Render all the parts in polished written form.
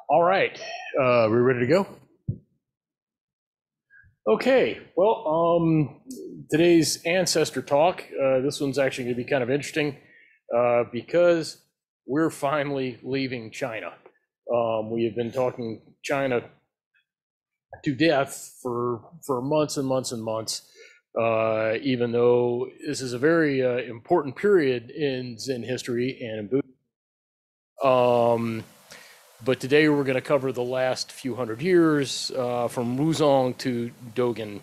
All right, we ready to go? Okay, well, today's ancestor talk, this one's actually going to be kind of interesting because we're finally leaving China. We have been talking China to death for months and months and months, even though this is a very important period in Zen history and in Buddhism. But today we're going to cover the last few hundred years from Wuzong to Dogen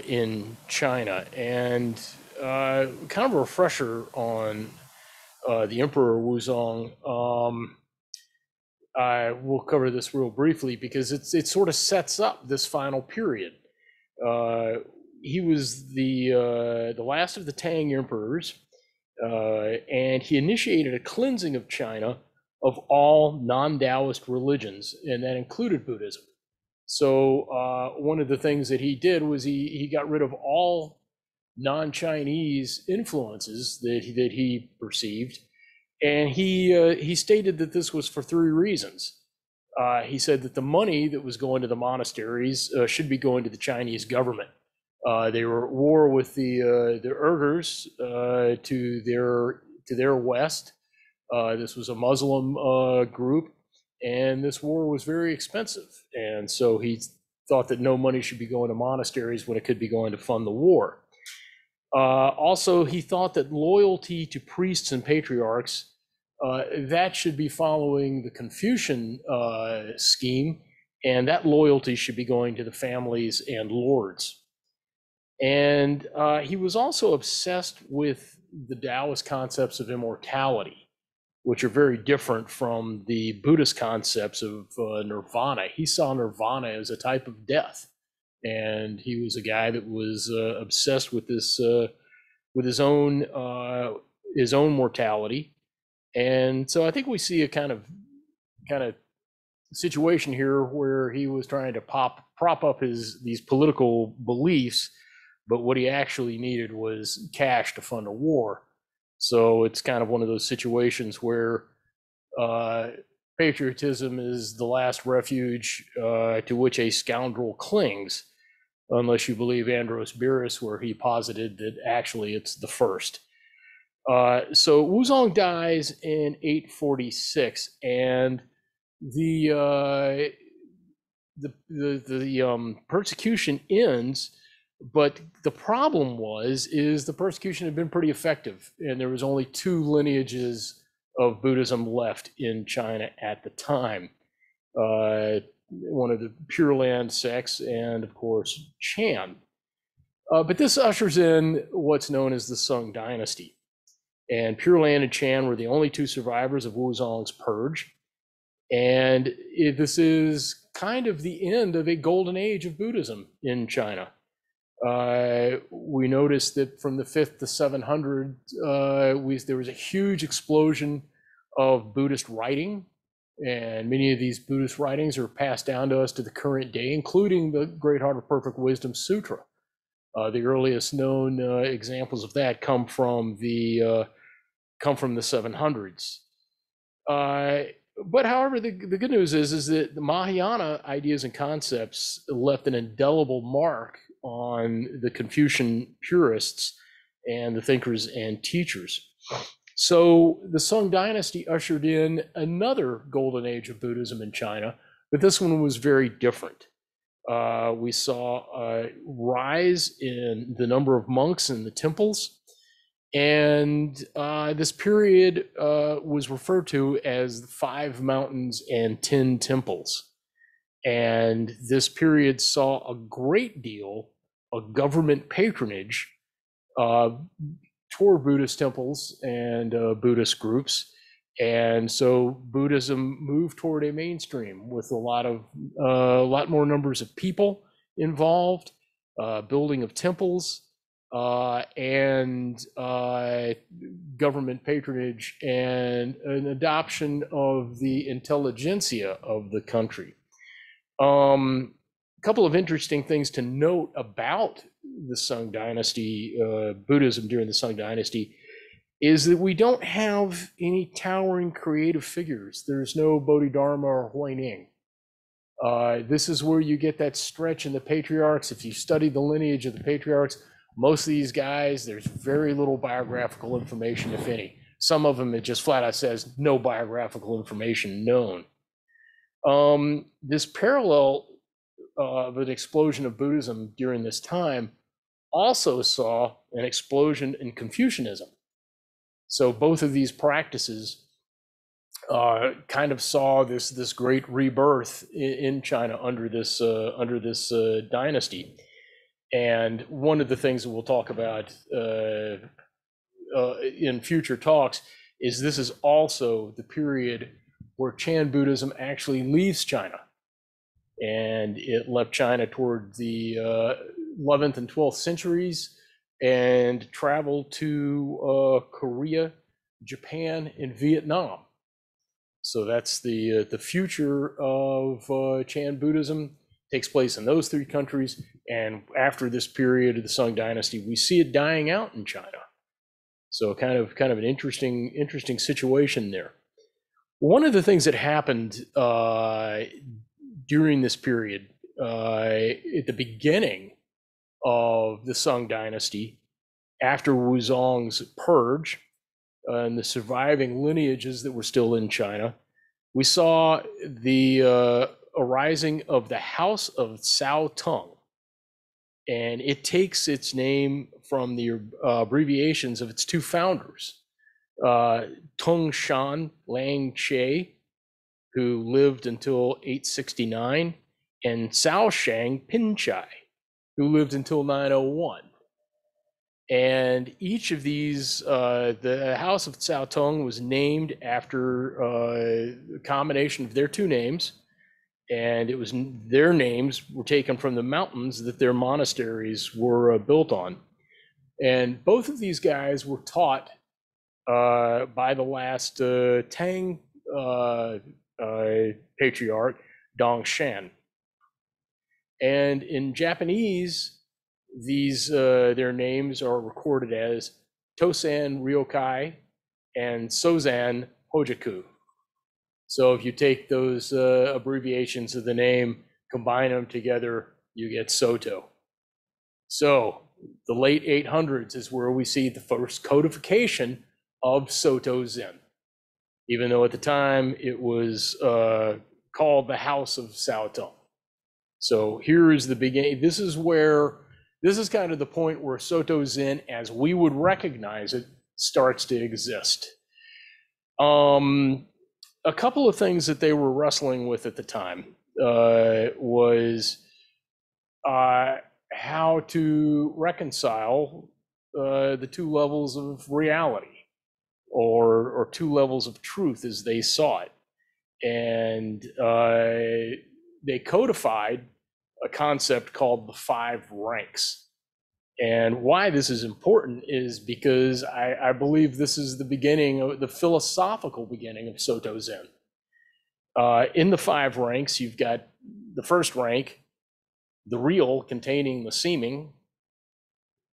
in China, and kind of a refresher on the Emperor Wuzong. I will cover this real briefly because it sort of sets up this final period. He was the last of the Tang emperors, and he initiated a cleansing of China of all non-Taoist religions, and that included Buddhism. So one of the things that he did was he got rid of all non-Chinese influences that he perceived, and he stated that this was for three reasons. He said that the money that was going to the monasteries should be going to the Chinese government. They were at war with the Uyghurs to their west. This was a Muslim group, and this war was very expensive. And so he thought that no money should be going to monasteries when it could be going to fund the war. Also, he thought that loyalty to priests and patriarchs, that should be following the Confucian scheme, and that loyalty should be going to the families and lords. And he was also obsessed with the Taoist concepts of immortality, which are very different from the Buddhist concepts of nirvana. He saw nirvana as a type of death, and he was a guy that was obsessed with this, with his own mortality. And so I think we see a kind of situation here where he was trying to prop up these political beliefs, but what he actually needed was cash to fund a war. So it's kind of one of those situations where patriotism is the last refuge to which a scoundrel clings, unless you believe Andros Bierus, where he posited that actually it's the first. So Wuzong dies in 846, and the persecution ends. But the problem is the persecution had been pretty effective, and there was only two lineages of Buddhism left in China at the time. One of the Pure Land sects, and of course Chan. But this ushers in what's known as the Sung Dynasty. And Pure Land and Chan were the only two survivors of Wuzong's purge. And this is kind of the end of a golden age of Buddhism in China. We noticed that from the 5th to 700, there was a huge explosion of Buddhist writing, and many of these Buddhist writings are passed down to us to the current day, including the Great Heart of Perfect Wisdom Sutra. The earliest known examples of that come from the 700s. But however, the good news is that the Mahayana ideas and concepts left an indelible mark on the Confucian purists and the thinkers and teachers. So the Sung Dynasty ushered in another golden age of Buddhism in China, but this one was very different. We saw a rise in the number of monks in the temples, and this period was referred to as the 5 mountains and 10 temples. And this period saw a great deal of government patronage toward Buddhist temples and Buddhist groups. And so Buddhism moved toward a mainstream with a lot more numbers of people involved, building of temples, and government patronage, and an adoption of the intelligentsia of the country. A couple of interesting things to note about the Sung Dynasty, Buddhism during the Sung Dynasty, is that we don't have any towering creative figures. There's no Bodhidharma or Huaining. This is where you get that stretch in the patriarchs. If you study the lineage of the patriarchs, most of these guys, there's very little biographical information, if any. Some of them, it just flat out says no biographical information known. This parallel of an explosion of Buddhism during this time also saw an explosion in Confucianism. So both of these practices kind of saw this great rebirth in China under this dynasty. And one of the things that we'll talk about in future talks is this is also the period where Chan Buddhism actually leaves China. And it left China toward the 11th and 12th centuries and traveled to Korea, Japan, and Vietnam. So that's the future of Chan Buddhism takes place in those three countries. And after this period of the Sung Dynasty, we see it dying out in China. So kind of an interesting situation there. One of the things that happened during this period, at the beginning of the Sung Dynasty, after Wuzong's purge and the surviving lineages that were still in China, we saw the arising of the House of Cao Teng. And it takes its name from the abbreviations of its two founders, Tung Shan Lang Che, who lived until 869, and Cao Shang Pinchai, who lived until 901. And each of these, the House of Cao Teng was named after a combination of their two names, and it was their names were taken from the mountains that their monasteries were built on. And both of these guys were taught by the last Tang patriarch, Dongshan. And in Japanese, these their names are recorded as Tosan Ryokai and Sozan Hojaku. So if you take those abbreviations of the name, combine them together, you get Soto. So the late 800s is where we see the first codification of Soto Zen, even though at the time it was called the House of Cao Teng. So here is the beginning. This is kind of the point where Soto Zen, as we would recognize it, starts to exist. A couple of things that they were wrestling with at the time was how to reconcile the two levels of reality, or two levels of truth as they saw it. And they codified a concept called the 5 ranks. And why this is important is because I believe this is the beginning of the philosophical beginning of Soto Zen. In the 5 ranks, you've got the first rank, the real containing the seeming.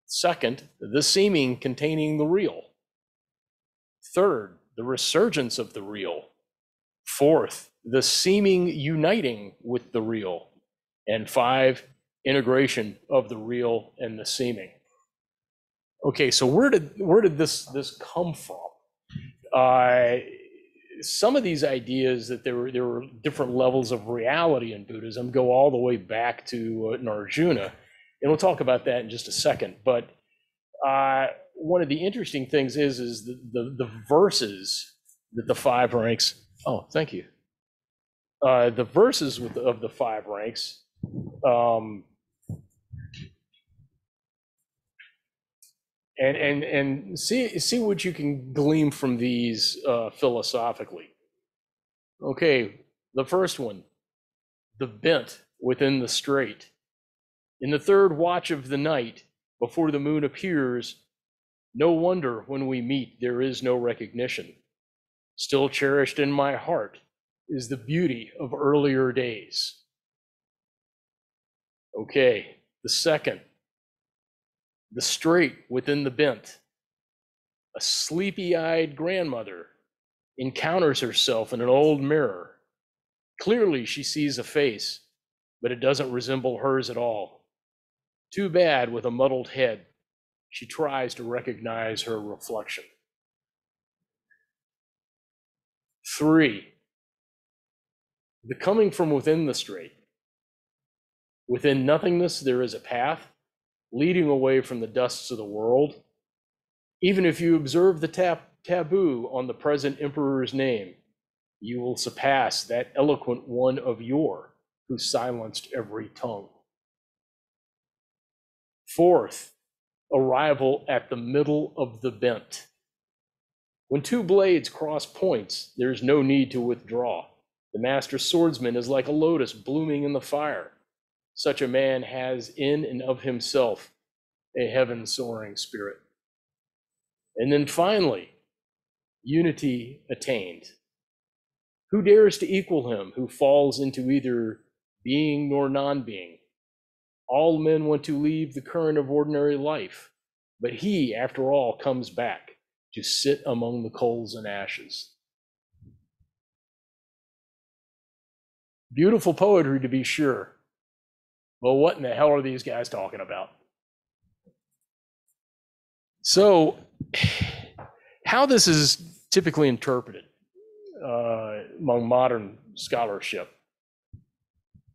Second, the seeming containing the real. Third, the resurgence of the real. Fourth, the seeming uniting with the real. And 5, integration of the real and the seeming. Okay, so where did this come from? Some of these ideas that there were different levels of reality in Buddhism go all the way back to Narjuna, and we'll talk about that in just a second. But one of the interesting things is the verses that the 5 ranks. Oh, thank you. The verses of the 5 ranks. And see what you can glean from these philosophically. Okay, the first one, the bent within the straight. In the 3rd watch of the night, before the moon appears, no wonder when we meet there is no recognition. Still cherished in my heart is the beauty of earlier days. Okay, the second, The straight within the bent. A sleepy-eyed grandmother encounters herself in an old mirror. Clearly, she sees a face, but it doesn't resemble hers at all. Too bad, with a muddled head, she tries to recognize her reflection. 3, the coming from within the straight. Within nothingness, there is a path leading away from the dusts of the world. Even if you observe the taboo on the present emperor's name, you will surpass that eloquent one of yore who silenced every tongue. 4th, arrival at the middle of the bent. When two blades cross points, there is no need to withdraw. The master swordsman is like a lotus blooming in the fire. Such a man has in and of himself a heaven-soaring spirit. And then finally, unity attained. Who dares to equal him who falls into either being nor non-being? All men want to leave the current of ordinary life, but he, after all, comes back to sit among the coals and ashes. Beautiful poetry, to be sure. Well, what in the hell are these guys talking about? So, how this is typically interpreted among modern scholarship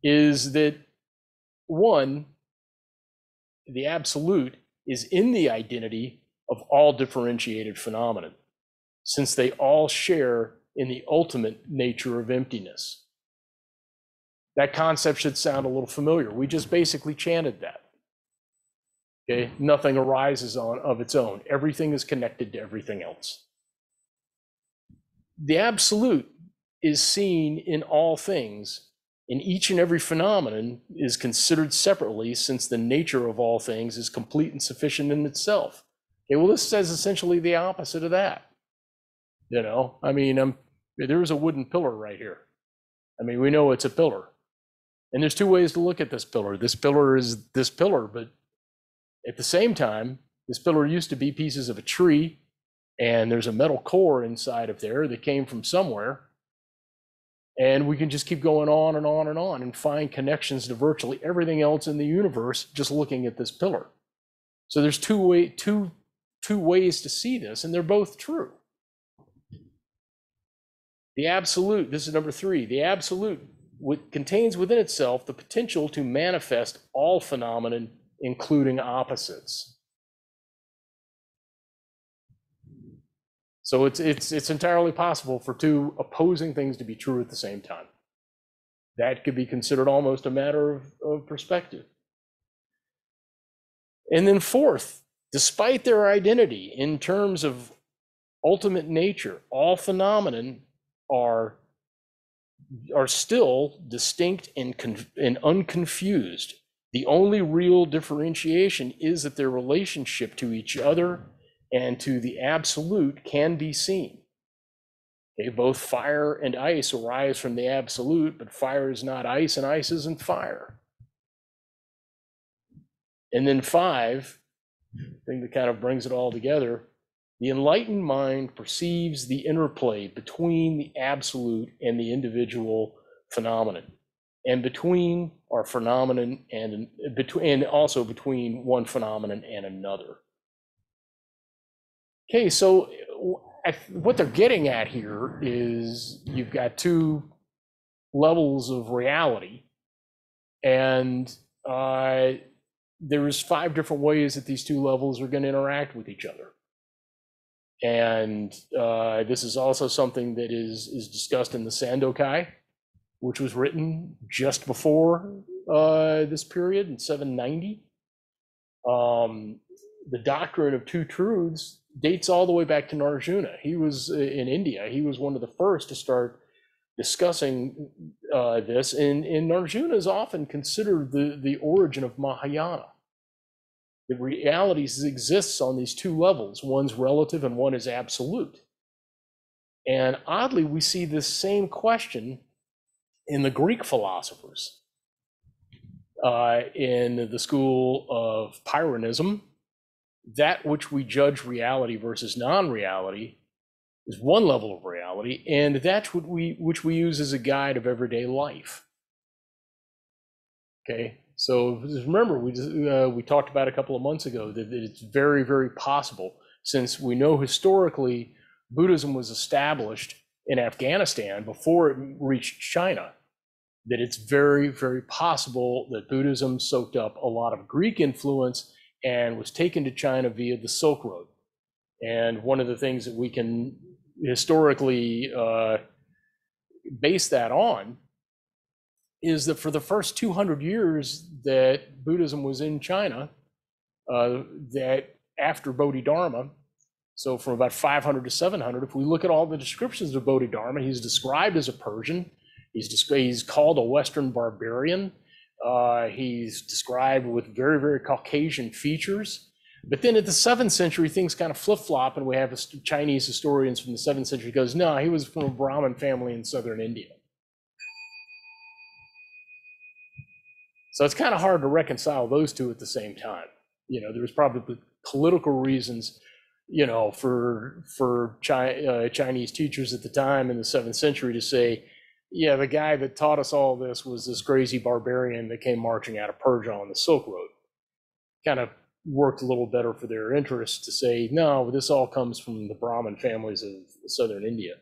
is that, one, the absolute is in the identity of all differentiated phenomena, since they all share in the ultimate nature of emptiness. That concept should sound a little familiar. We just basically chanted that. Okay, nothing arises of its own. Everything is connected to everything else. The absolute is seen in all things, and each and every phenomenon is considered separately, since the nature of all things is complete and sufficient in itself. Okay, well, this says essentially the opposite of that. You know, I mean, there is a wooden pillar right here. I mean, we know it's a pillar. And there's two ways to look at this pillar. This pillar is this pillar, but at the same time, this pillar used to be pieces of a tree, and there's a metal core inside of there that came from somewhere. And we can just keep going on and on and on and find connections to virtually everything else in the universe just looking at this pillar. So there's two ways to see this, and they're both true. The absolute, this is number 3, the absolute contains within itself the potential to manifest all phenomenon, including opposites. So it's entirely possible for two opposing things to be true at the same time. That could be considered almost a matter of perspective. And then 4th, despite their identity in terms of ultimate nature, all phenomenon are still distinct and unconfused. The only real differentiation is that their relationship to each other and to the absolute can be seen. Okay, both fire and ice arise from the absolute, but fire is not ice and ice isn't fire. And then 5, thing that kind of brings it all together, the enlightened mind perceives the interplay between the absolute and the individual phenomenon, and between our phenomenon and also between one phenomenon and another. Okay, so what they're getting at here is you've got two levels of reality, and there's 5 different ways that these two levels are going to interact with each other. And this is also something that is discussed in the Sandokai, which was written just before this period in 790. The doctrine of two truths dates all the way back to Narjuna. He was in India. He was one of the first to start discussing this. And Narjuna is often considered the origin of Mahayana. The reality exists on these two levels. One's relative and one is absolute. And oddly, we see this same question in the Greek philosophers. In the school of Pyrrhonism, that which we judge reality versus non-reality is one level of reality, and that's what which we use as a guide of everyday life. Okay, so remember, we talked about a couple of months ago that it's very, very possible, since we know historically Buddhism was established in Afghanistan before it reached China, that it's very, very possible that Buddhism soaked up a lot of Greek influence and was taken to China via the Silk Road. And one of the things that we can historically base that on is that for the first 200 years that Buddhism was in China, that after Bodhidharma, so from about 500 to 700, if we look at all the descriptions of Bodhidharma, he's described as a Persian. He's called a Western barbarian. He's described with very, very Caucasian features. But then at the 7th century, things kind of flip-flop, and we have Chinese historians from the 7th century goes, no, he was from a Brahmin family in southern India. So it's kind of hard to reconcile those two at the same time. You know, there's probably political reasons, you know, for Chinese teachers at the time in the 7th century to say, yeah, the guy that taught us all this was this crazy barbarian that came marching out of Persia on the Silk Road. Kind of worked a little better for their interests to say, no, this all comes from the Brahmin families of southern India.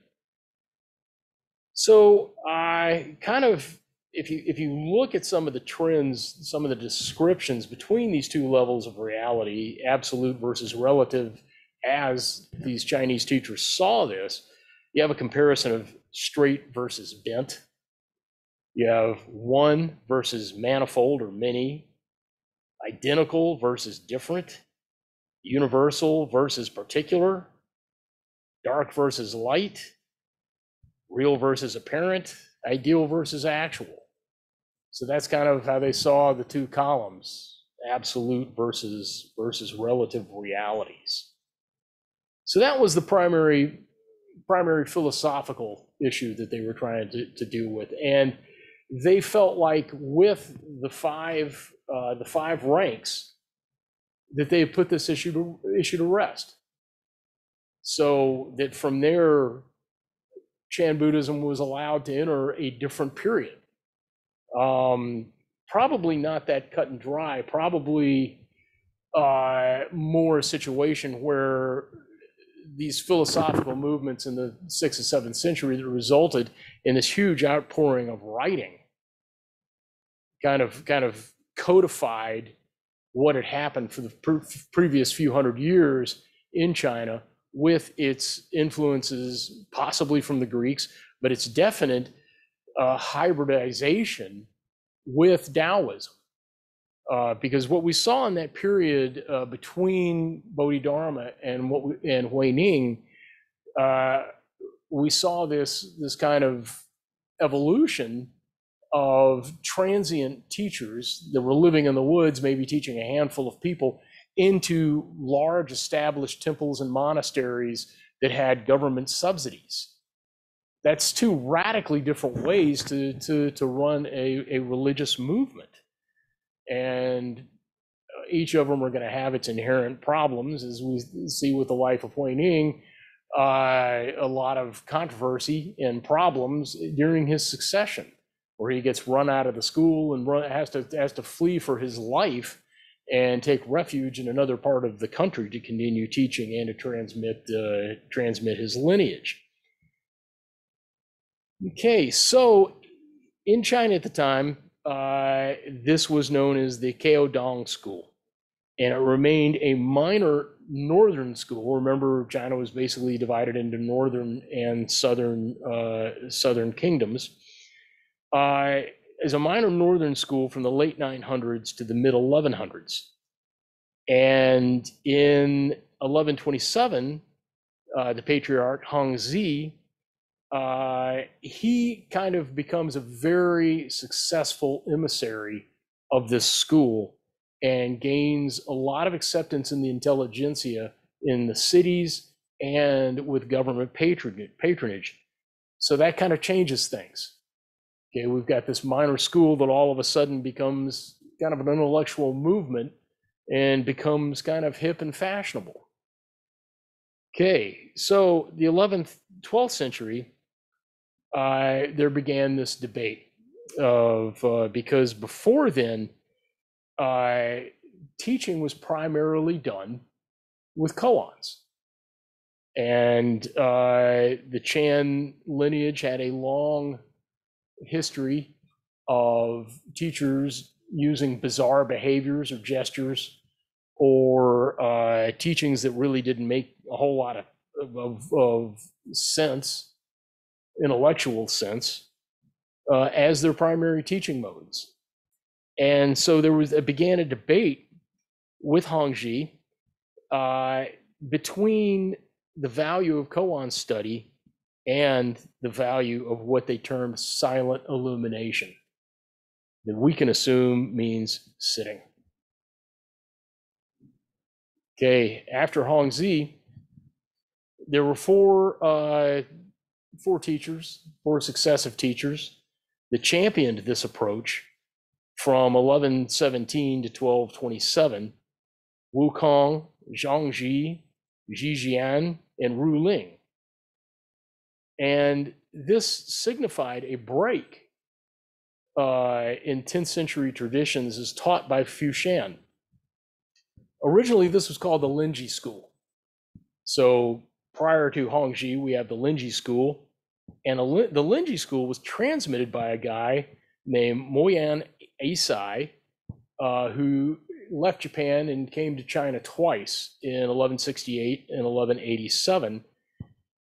So I kind of, if you look at some of the trends, some of the descriptions between these two levels of reality, absolute versus relative, as these Chinese teachers saw this, you have a comparison of straight versus bent. You have one versus manifold or many, identical versus different, universal versus particular, dark versus light, real versus apparent, ideal versus actual. So that's kind of how they saw the two columns, absolute versus relative realities. So that was the primary philosophical issue that they were trying to deal with. And they felt like with the five ranks that they put this issue to rest. So that from there, Chan Buddhism was allowed to enter a different period. Probably not that cut and dry, probably more a situation where these philosophical movements in the 6th and 7th century that resulted in this huge outpouring of writing kind of codified what had happened for the previous few hundred years in China, with its influences possibly from the Greeks, but its definite hybridization with Taoism. Because what we saw in that period between Bodhidharma and Huining, we saw this kind of evolution of transient teachers that were living in the woods, maybe teaching a handful of people, into large established temples and monasteries that had government subsidies. That's two radically different ways to run a religious movement. And each of them are going to have its inherent problems, as we see with the life of Huining, a lot of controversy and problems during his succession, where he gets run out of the school and has to flee for his life and take refuge in another part of the country to continue teaching and to transmit his lineage. Okay, so in China at the time, this was known as the Caodong School, and it remained a minor northern school. Remember, China was basically divided into northern and southern kingdoms. As a minor northern school from the late 900s to the mid 1100s. And in 1127, the patriarch Hongzhi, he kind of becomes a very successful emissary of this school and gains a lot of acceptance in the intelligentsia in the cities and with government patronage. So that kind of changes things. Okay, we've got this minor school that all of a sudden becomes kind of an intellectual movement and becomes kind of hip and fashionable. Okay, so the 11th, 12th century, there began this debate of because before then, teaching was primarily done with koans. And the Chan lineage had a long history of teachers using bizarre behaviors or gestures or teachings that really didn't make a whole lot of sense, intellectual sense, as their primary teaching modes. And so it began a debate with Hongzhi between the value of koan study and the value of what they termed silent illumination, that we can assume means sitting. Okay, after Hongzhi, there were four successive teachers that championed this approach from 1117 to 1227: Wukong, Zhangji, Zhijian, and Ruling. And this signified a break in 10th century traditions as taught by Fushan. Originally, this was called the Linji school. So prior to Hongzhi, we have the Linji school, and the Linji school was transmitted by a guy named Moyan Eisai, who left Japan and came to China twice in 1168 and 1187,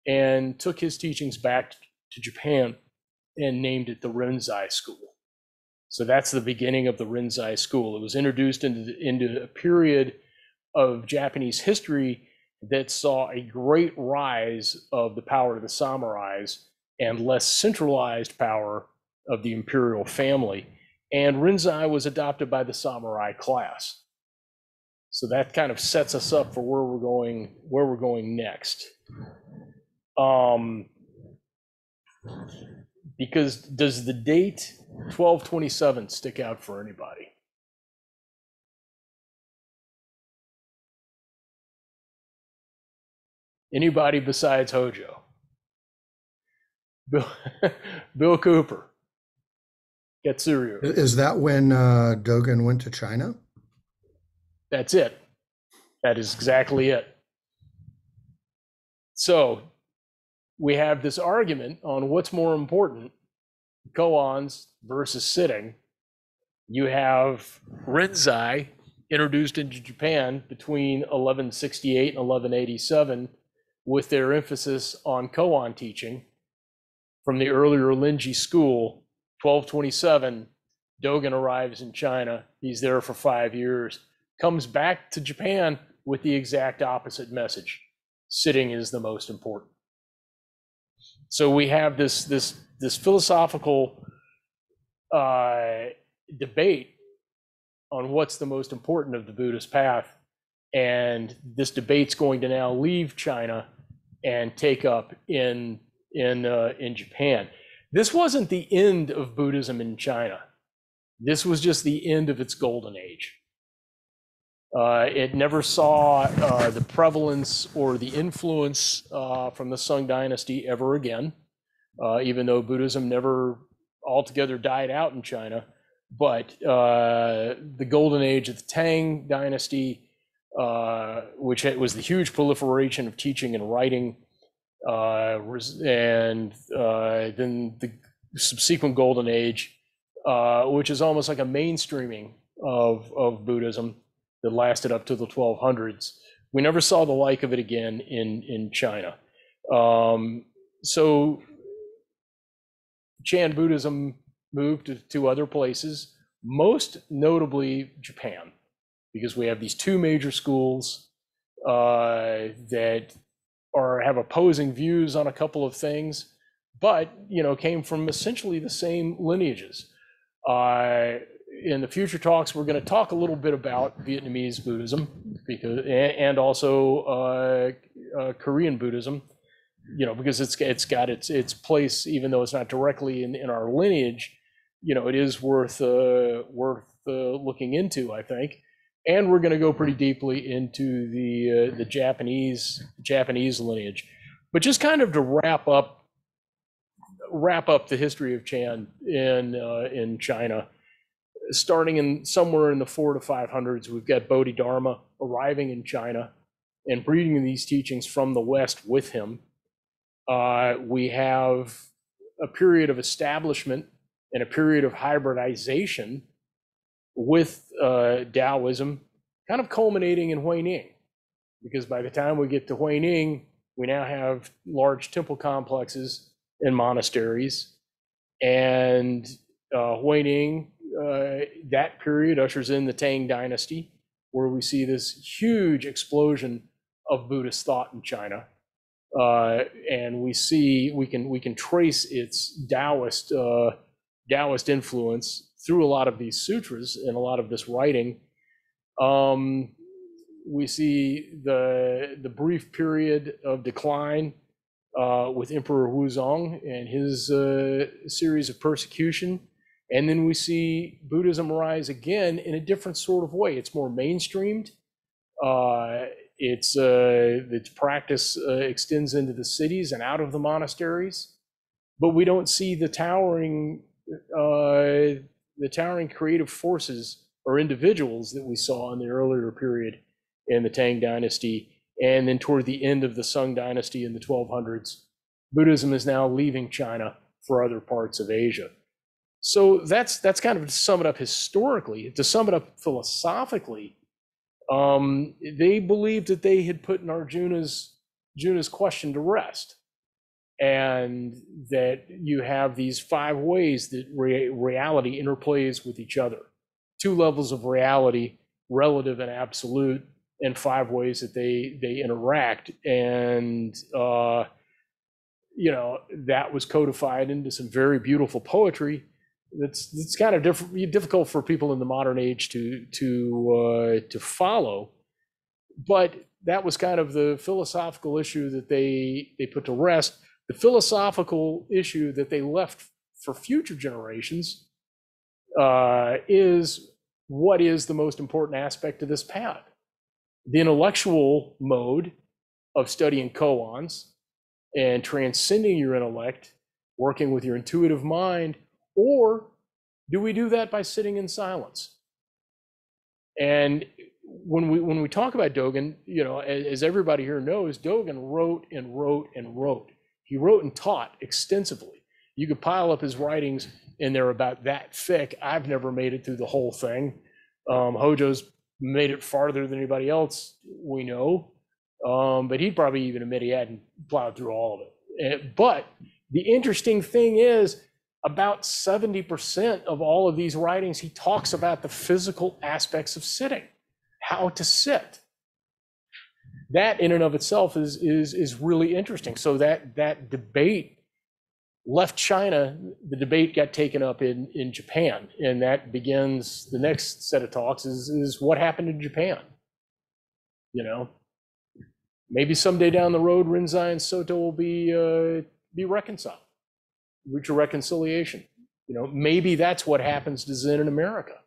and took his teachings back to Japan and named it the Rinzai school. So that's the beginning of the Rinzai school. It was introduced into a period of Japanese history that saw a great rise of the power of the samurais and less centralized power of the imperial family. And Rinzai was adopted by the samurai class. So that kind of sets us up for where we're going next. Because does the date 1227 stick out for anybody? Anybody besides Hojo? Bill Cooper. Getsuryu. Is that when Dogen went to China? That's it. That is exactly it. So we have this argument on what's more important, koans versus sitting. You have Rinzai introduced into Japan between 1168 and 1187 with their emphasis on koan teaching. From the earlier Linji school, 1227, Dogen arrives in China. He's there for 5 years, comes back to Japan with the exact opposite message. Sitting is the most important. So we have this philosophical debate on what's the most important of the Buddhist path, and this debate's going to now leave China and take up in Japan. This wasn't the end of Buddhism in China. This was just the end of its golden age. It never saw the prevalence or the influence from the Sung dynasty ever again, even though Buddhism never altogether died out in China. But the golden age of the Tang dynasty, which was the huge proliferation of teaching and writing, and then the subsequent golden age, which is almost like a mainstreaming of Buddhism that lasted up to the 1200s. We never saw the like of it again in China. So Chan Buddhism moved to other places, most notably Japan, because we have these two major schools that have opposing views on a couple of things, but came from essentially the same lineages. In the future talks, we're going to talk a little bit about Vietnamese Buddhism and also Korean Buddhism, because it's got its place, even though it's not directly in our lineage. It is worth looking into, I think. And we're going to go pretty deeply into the Japanese lineage. But just kind of to wrap up the history of Chan in China, starting in somewhere in the 400 to 500s, we've got Bodhidharma arriving in China and bringing these teachings from the West with him. We have a period of establishment and a period of hybridization with Taoism, kind of culminating in Huining, because by the time we get to Huining, we now have large temple complexes and monasteries, and Huining, that period ushers in the Tang Dynasty, where we see this huge explosion of Buddhist thought in China, and we can trace its Taoist influence through a lot of these sutras and a lot of this writing. We see the brief period of decline with Emperor Wuzong and his series of persecution. And then we see Buddhism rise again in a different sort of way. It's more mainstreamed. Its practice extends into the cities and out of the monasteries, but we don't see the towering creative forces or individuals that we saw in the earlier period in the Tang Dynasty, and then toward the end of the Sung Dynasty in the 1200s. Buddhism is now leaving China for other parts of Asia. So that's kind of to sum it up historically. To sum it up philosophically, they believed that they had put Arjuna's question to rest, and that you have these 5 ways that reality interplays with each other. 2 levels of reality, relative and absolute, and 5 ways that they interact. And that was codified into some very beautiful poetry. It's kind of difficult for people in the modern age to follow, but that was kind of the philosophical issue that they put to rest. The philosophical issue that they left for future generations is what is the most important aspect of this path. The intellectual mode of studying koans and transcending your intellect, working with your intuitive mind, or do we do that by sitting in silence? And when we talk about Dogen, as everybody here knows, Dogen wrote and wrote and wrote. He wrote and taught extensively. You could pile up his writings, and they're about that thick. I've never made it through the whole thing. Hojo's made it farther than anybody else we know, but he'd probably even admit he hadn't plowed through all of it. But the interesting thing is, about 70% of all of these writings, he talks about the physical aspects of sitting, how to sit. That in and of itself is really interesting. So that debate left China. The debate got taken up in Japan, and that begins the next set of talks is what happened in Japan. Maybe someday down the road, Rinzai and Soto will be reconciled, reach a reconciliation. Maybe that's what happens to Zen in America,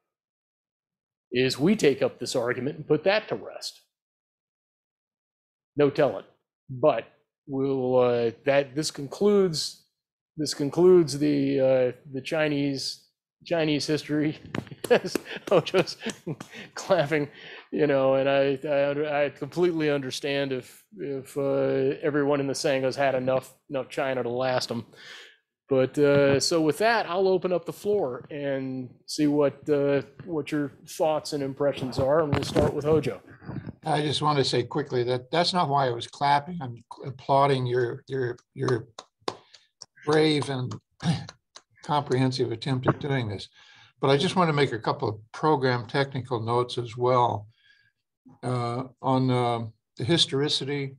is we take up this argument and put that to rest. No telling. But we'll this concludes the Chinese history. Hojo's laughing, and I completely understand if everyone in the Sanghas had enough China to last them. But so with that, I'll open up the floor and see what your thoughts and impressions are, and we'll start with Hojo. I just want to say quickly that that's not why I was clapping. I'm applauding your brave and comprehensive attempt at doing this. But I just want to make a couple of program technical notes as well on the historicity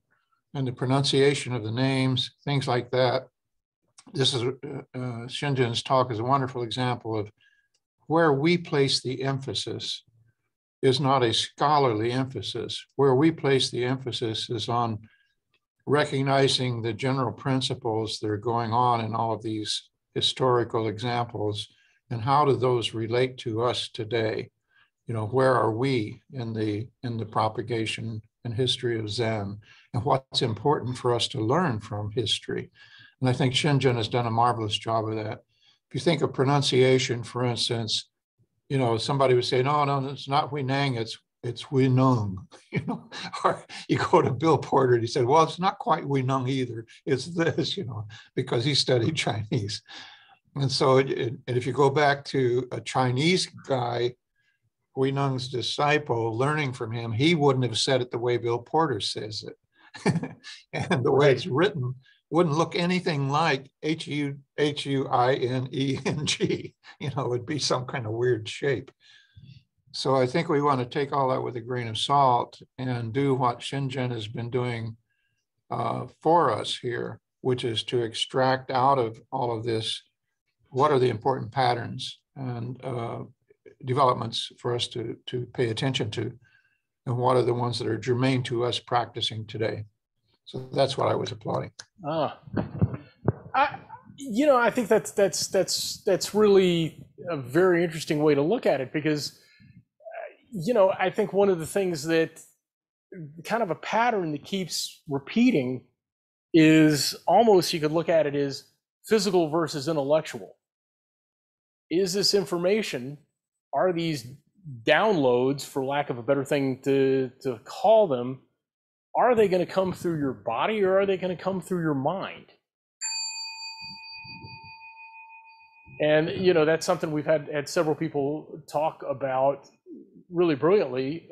and the pronunciation of the names, things like that. This is Shinjin's talk is a wonderful example of where we place the emphasis is not a scholarly emphasis. Where we place the emphasis is on recognizing the general principles that are going on in all of these historical examples, and how do those relate to us today. where are we in the propagation and history of Zen, and what's important for us to learn from history. And I think Shinjin has done a marvelous job of that. If you think of pronunciation, for instance, somebody would say, no, it's not Huineng, it's Huineng, or you go to Bill Porter and he said, well, it's not quite Huineng either, it's this, because he studied Chinese. And so if you go back to a Chinese guy, Huineng's disciple, learning from him, he wouldn't have said it the way Bill Porter says it. And the way it's written wouldn't look anything like Huineng. It'd be some kind of weird shape. So I think we want to take all that with a grain of salt and do what Shinjin has been doing for us here, which is to extract out of all of this, what are the important patterns and developments for us to pay attention to, and what are the ones that are germane to us practicing today. So that's what I was applauding. I think that's really a very interesting way to look at it, because I think one of the things that kind of a pattern that keeps repeating is almost, you could look at it as physical versus intellectual. Is this information, are these downloads, for lack of a better thing to call them, are they going to come through your body, or are they going to come through your mind? And that's something we've had several people talk about really brilliantly.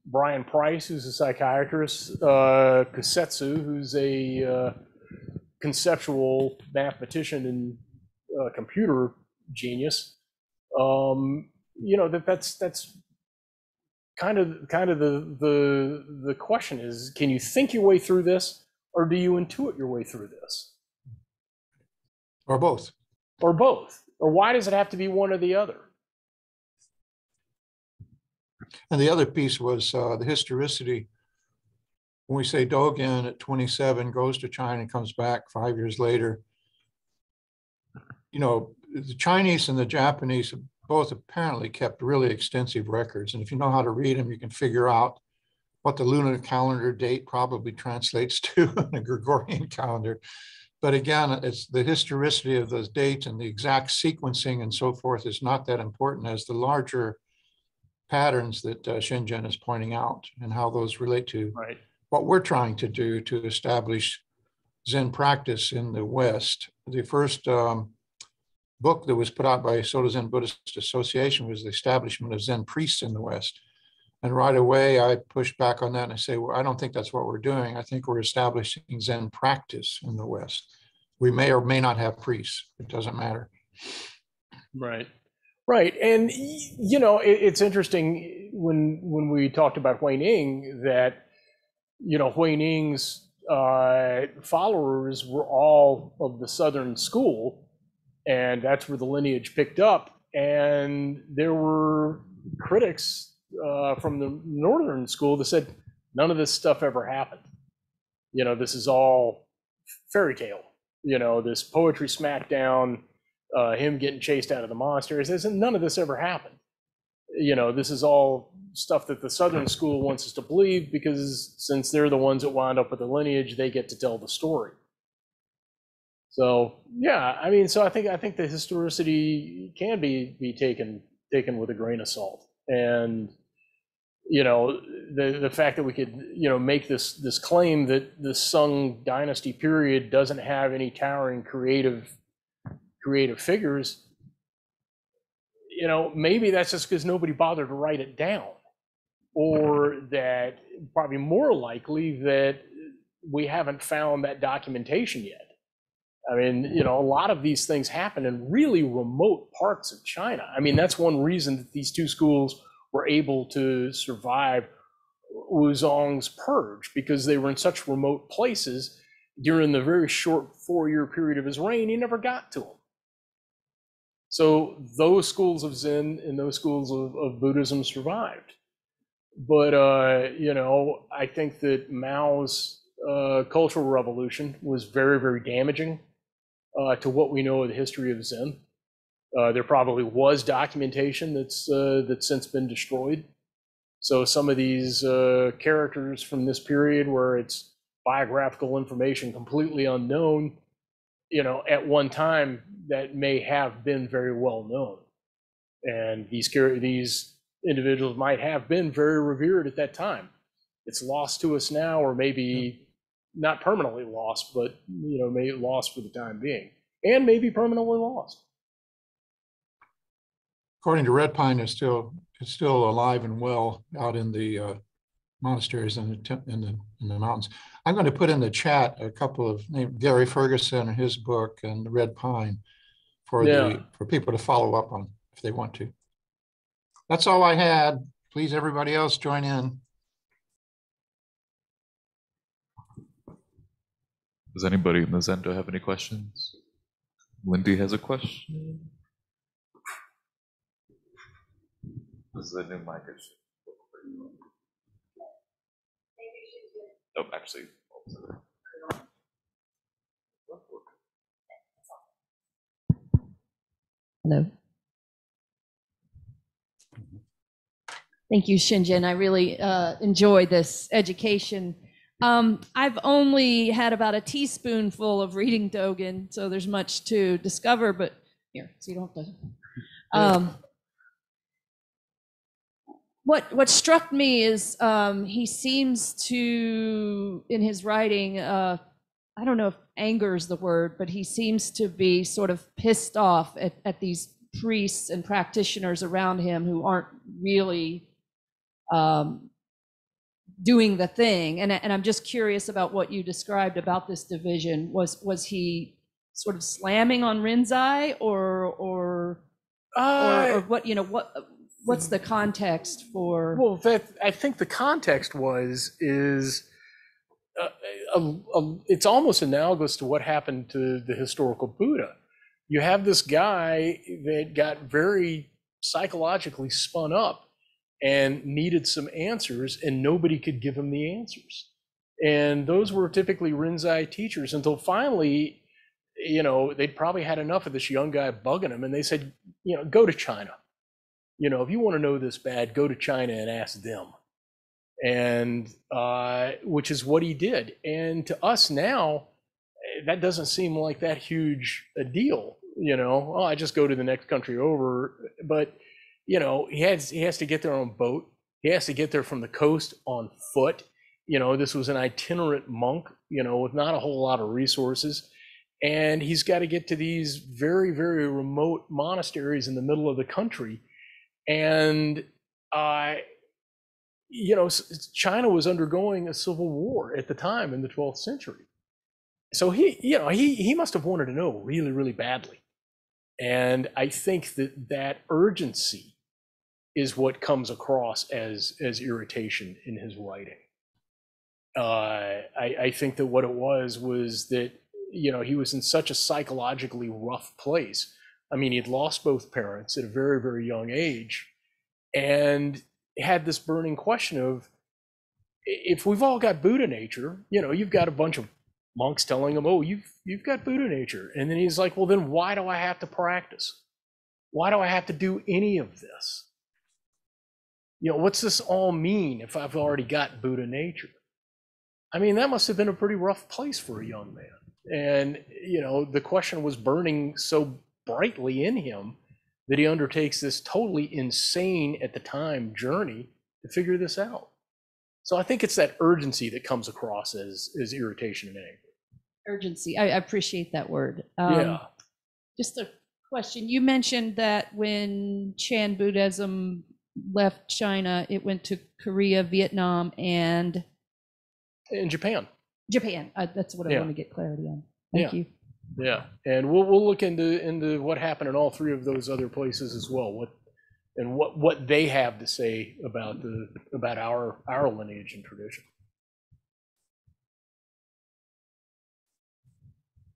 Brian Price, who's a psychiatrist, Kusetsu, who's a conceptual mathematician and computer genius. That's kind of the question is, can you think your way through this, or do you intuit your way through this? Or both. Or both. Or why does it have to be one or the other? And the other piece was the historicity. When we say Dogen at 27 goes to China and comes back 5 years later, the Chinese and the Japanese have both apparently kept really extensive records. And if you know how to read them, you can figure out what the lunar calendar date probably translates to in a Gregorian calendar. But again, it's the historicity of those dates, and the exact sequencing and so forth is not that important as the larger patterns that Shinjin is pointing out, and how those relate to what we're trying to do to establish Zen practice in the West. The first book that was put out by Soto Zen Buddhist Association was the establishment of Zen priests in the West. And right away, I push back on that and I say, well, I don't think that's what we're doing. I think we're establishing Zen practice in the West. We may or may not have priests. It doesn't matter. Right. And, it's interesting when we talked about Huineng that, Huineng's followers were all of the Southern school, and that's where the lineage picked up. And there were critics from the Northern school that said, none of this stuff ever happened. This is all fairy tale. This poetry smackdown, him getting chased out of the monasteries, none of this ever happened. This is all stuff that the Southern school wants us to believe, because since they're the ones that wound up with the lineage, they get to tell the story. So yeah, so I think the historicity can be taken with a grain of salt, and the fact that we could make this claim that the Sung dynasty period doesn't have any towering creative figures, maybe that's just because nobody bothered to write it down, or that probably more likely that we haven't found that documentation yet. A lot of these things happen in really remote parts of China. That's one reason that these two schools were able to survive Wuzong's purge, because they were in such remote places during the very short 4-year period of his reign. He never got to them. So those schools of Zen and those schools of Buddhism survived. But, I think that Mao's Cultural Revolution was very, very damaging to what we know of the history of Zen. There probably was documentation that's since been destroyed. So some of these characters from this period where it's biographical information completely unknown, at one time that may have been very well known. And these individuals might have been very revered at that time. It's lost to us now, or maybe not permanently lost, but maybe lost for the time being, and maybe permanently lost. According to Red Pine, it's still alive and well out in the monasteries and in the mountains. I'm going to put in the chat a couple of names, Gary Ferguson and his book, and Red Pine for people to follow up on if they want to. That's all I had. Please, everybody else, join in. Does anybody in the Zendo have any questions? Lindy has a question. This is a new mic. Oh, actually. Hello. Thank you, Shinjin. I really enjoy this education. I've only had about a teaspoonful of reading Dogen, so there's much to discover, but here, so you don't have to. What struck me is he seems to, in his writing, I don't know if anger is the word, but he seems to be sort of pissed off at these priests and practitioners around him who aren't really doing the thing. And I'm just curious about what you described about this division. Was he sort of slamming on Rinzai, or what, what's the context for? Well, I think the context is it's almost analogous to what happened to the historical Buddha. You have this guy that got very psychologically spun up and needed some answers, and nobody could give him the answers. And those were typically Rinzai teachers until finally, they'd probably had enough of this young guy bugging him, and they said, go to China. If you want to know this bad, go to China and ask them. And which is what he did. And to us now, that doesn't seem like that huge a deal. I just go to the next country over. But he has to get there on a boat. He has to get there from the coast on foot. This was an itinerant monk, with not a whole lot of resources. And he's got to get to these very, very remote monasteries in the middle of the country. And, China was undergoing a civil war at the time in the 12th century. So he must have wanted to know really, really badly. And I think that urgency is what comes across as irritation in his writing. I think that what it was that, he was in such a psychologically rough place. I mean, he'd lost both parents at a very, very young age, and had this burning question of, if we've all got Buddha nature, you've got a bunch of monks telling him, oh, you've got Buddha nature. And then he's like, well, then why do I have to practice? Why do I have to do any of this? What's this all mean if I've already got Buddha nature? I mean, that must have been a pretty rough place for a young man. And, the question was burning so brightly in him that he undertakes this totally insane at the time journey to figure this out. So I think it's that urgency that comes across as irritation and anger. Urgency. I appreciate that word. Yeah. Just a question. You mentioned that when Chan Buddhism left China, it went to Korea, Vietnam, and in Japan. That's what I want to get clarity on. Thank you. Yeah, and we'll look into what happened in all three of those other places as well. What they have to say about our lineage and tradition.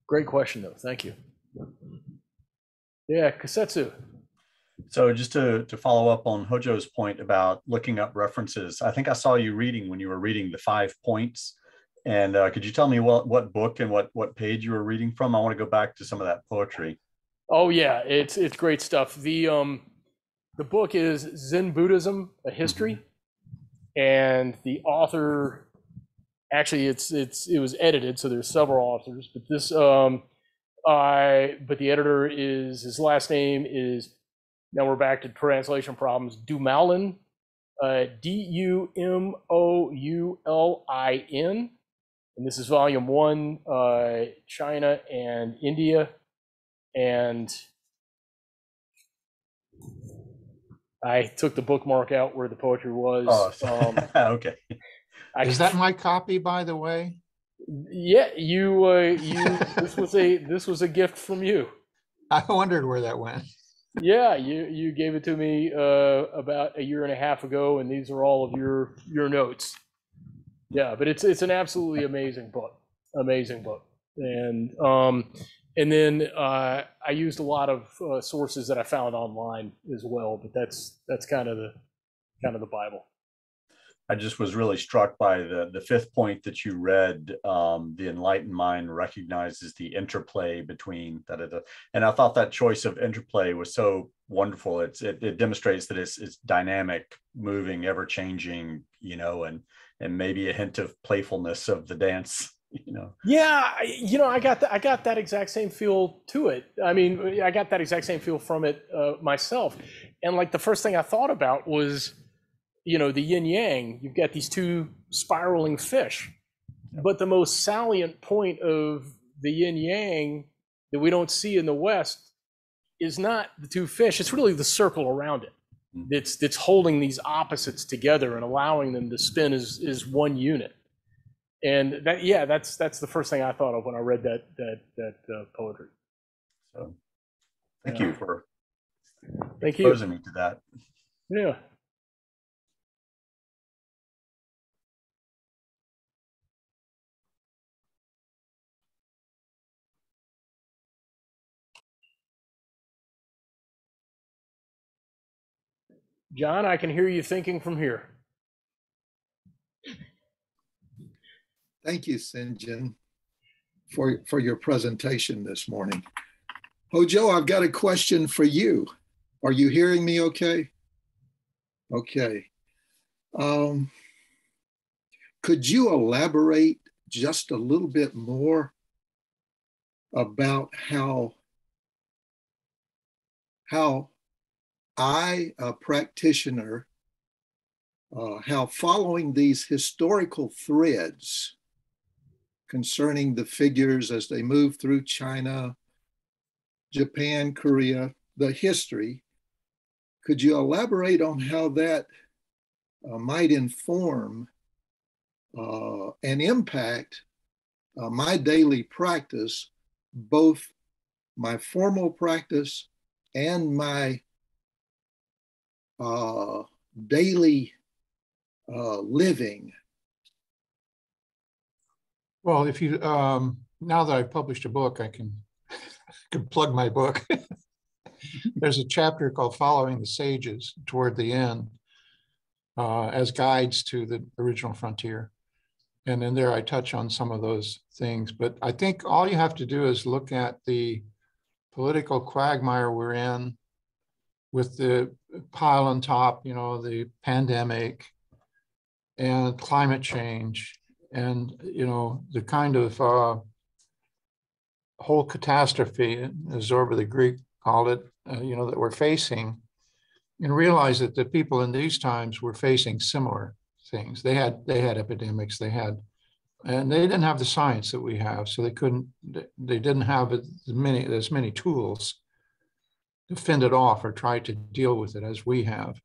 Great question, though. Thank you. Yeah, Kasetsu. So just to follow up on Hojo's point about looking up references, I think I saw you reading when you were reading the 5 points. And could you tell me what book and what page you were reading from? I want to go back to some of that poetry. Oh yeah, it's great stuff. The book is Zen Buddhism: A History, and the author, actually it was edited, so there's several authors, but but the editor is, his last name is, now we're back to translation problems, Dumoulin, Dumoulin, and this is volume 1, China and India, and I took the bookmark out where the poetry was. Okay. Is that my copy, by the way? Yeah, you this was a gift from you. I wondered where that went. Yeah, you gave it to me about a year and a half ago, and these are all of your notes. Yeah, but it's an absolutely amazing book, and then I used a lot of sources that I found online as well, but that's kind of the Bible. I just was really struck by the fifth point that you read. The enlightened mind recognizes the interplay between and I thought that choice of interplay was so wonderful. It demonstrates that it's dynamic, moving, ever changing, and maybe a hint of playfulness of the dance. Yeah, I got that exact same feel to it. I mean, I got that exact same feel from it myself, and like the first thing I thought about was, the yin yang. You've got these two spiraling fish, but the most salient point of the yin yang that we don't see in the West is not the two fish. It's really the circle around it. That's holding these opposites together and allowing them to spin as one unit. And that's the first thing I thought of when I read that poetry. So, thank you for thank exposing me to that. Yeah. John, I can hear you thinking from here. Thank you, Shinjin, for your presentation this morning. Hojo, I've got a question for you. Are you hearing me okay? Okay. Could you elaborate just a little bit more about how I, a practitioner, how following these historical threads concerning the figures as they move through China, Japan, Korea, the history, could you elaborate on how that might inform and impact my daily practice, both my formal practice and my daily living? Well, if you now that I've published a book, I can plug my book. There's a chapter called "Following the Sages" toward the end, as guides to the original frontier, and in there I touch on some of those things. But I think all you have to do is look at the political quagmire we're in, with the pile on top, the pandemic and climate change, and the kind of whole catastrophe, as Zorba the Greek called it, that we're facing, and realize that the people in these times were facing similar things. They had epidemics, and they didn't have the science that we have, so they didn't have as many tools to fend it off or try to deal with it as we have.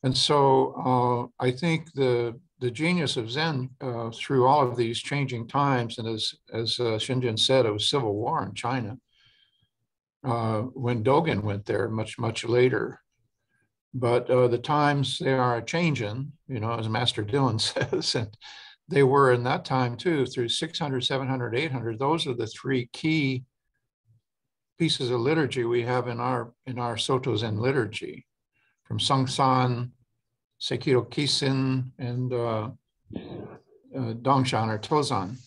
And so I think the genius of Zen through all of these changing times, and as Shinjin said, it was civil war in China when Dogen went there much, much later. But the times, they are changing, as Master Dylan says, and they were in that time too, through 600, 700, 800. Those are the three key pieces of liturgy we have in our Soto Zen liturgy, from Songsan, Sekiro Kisin, and Dongshan or Tozan.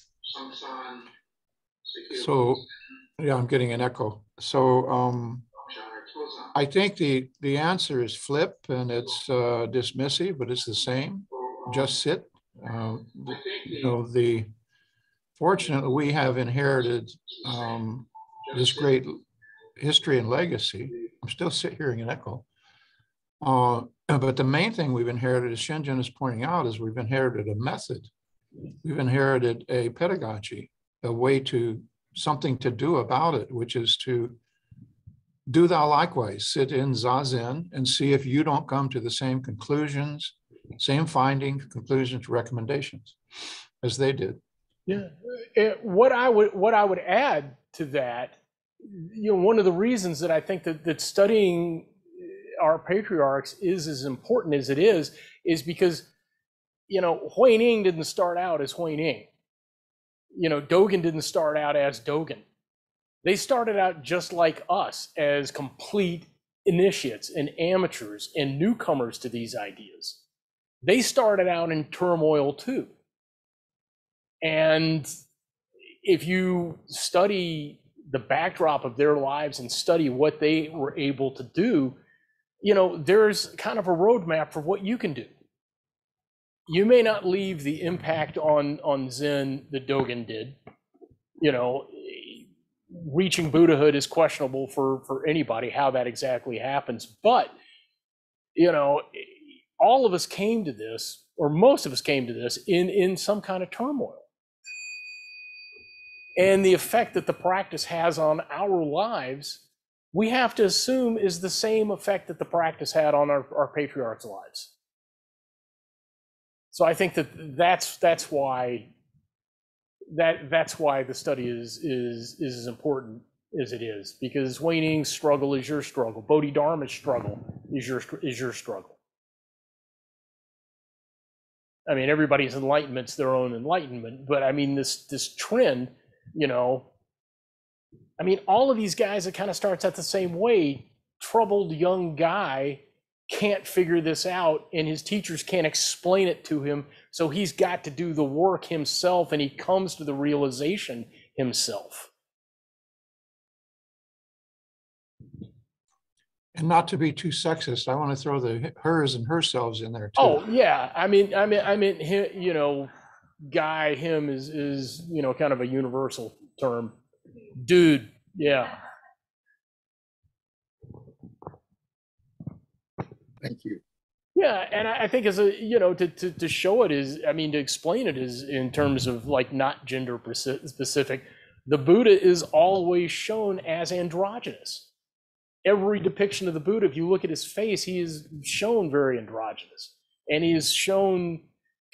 So, yeah, I'm getting an echo. So I think the answer is flip, and it's dismissive, but it's the same. Just sit. Fortunately, we have inherited this great history and legacy. I'm still hearing an echo. But the main thing we've inherited, as Shinjin is pointing out, is we've inherited a method. We've inherited a pedagogy, a way to something to do about it, which is to do thou likewise, sit in zazen and see if you don't come to the same conclusions, same findings, conclusions, recommendations as they did. Yeah. What I would add to that, one of the reasons that I think that studying our patriarchs is as important as it is because, Huining didn't start out as Huining. Dogen didn't start out as Dogen. They started out just like us as complete initiates and amateurs and newcomers to these ideas. They started out in turmoil too. And if you study the backdrop of their lives and study what they were able to do, there's kind of a roadmap for what you can do. You may not leave the impact on Zen that Dogen did. Reaching Buddhahood is questionable for anybody, how that exactly happens. But, all of us came to this, or most of us came to this in some kind of turmoil. And the effect that the practice has on our lives, we have to assume is the same effect that the practice had on our patriarchs' lives. So I think that's why the study is as important as it is, because Huining's struggle is your struggle. Bodhidharma's struggle is your struggle. I mean, everybody's enlightenment's their own enlightenment, but I mean, this trend, all of these guys, it kind of starts out the same way. Troubled young guy can't figure this out, and his teachers can't explain it to him, so he's got to do the work himself, and he comes to the realization himself. And not to be too sexist, I want to throw the hers and herselves in there too. Oh yeah, I mean, guy, him is kind of a universal term. Dude, yeah. Thank you. Yeah, and I think as a to show it is, to explain it is in terms of like not gender specific. The Buddha is always shown as androgynous. Every depiction of the Buddha, if you look at his face, he is shown very androgynous, and he is shown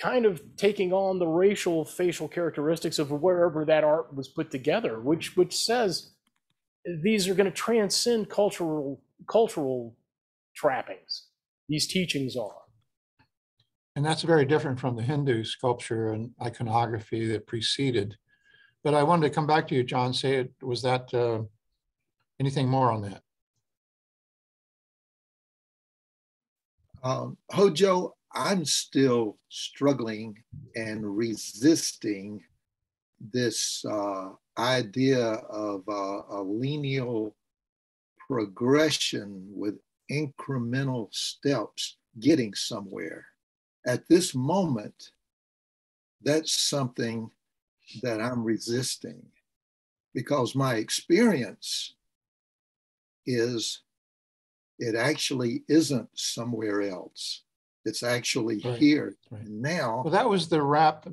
kind of taking on the facial characteristics of wherever that art was put together, which says these are going to transcend cultural trappings. These teachings are. And that's very different from the Hindu sculpture and iconography that preceded. But I wanted to come back to you, John. Was that anything more on that? Hojo, I'm still struggling and resisting this idea of a linear progression with incremental steps getting somewhere. At this moment, that's something that I'm resisting, because my experience is it actually isn't somewhere else. It's actually here now. Well, that was the rap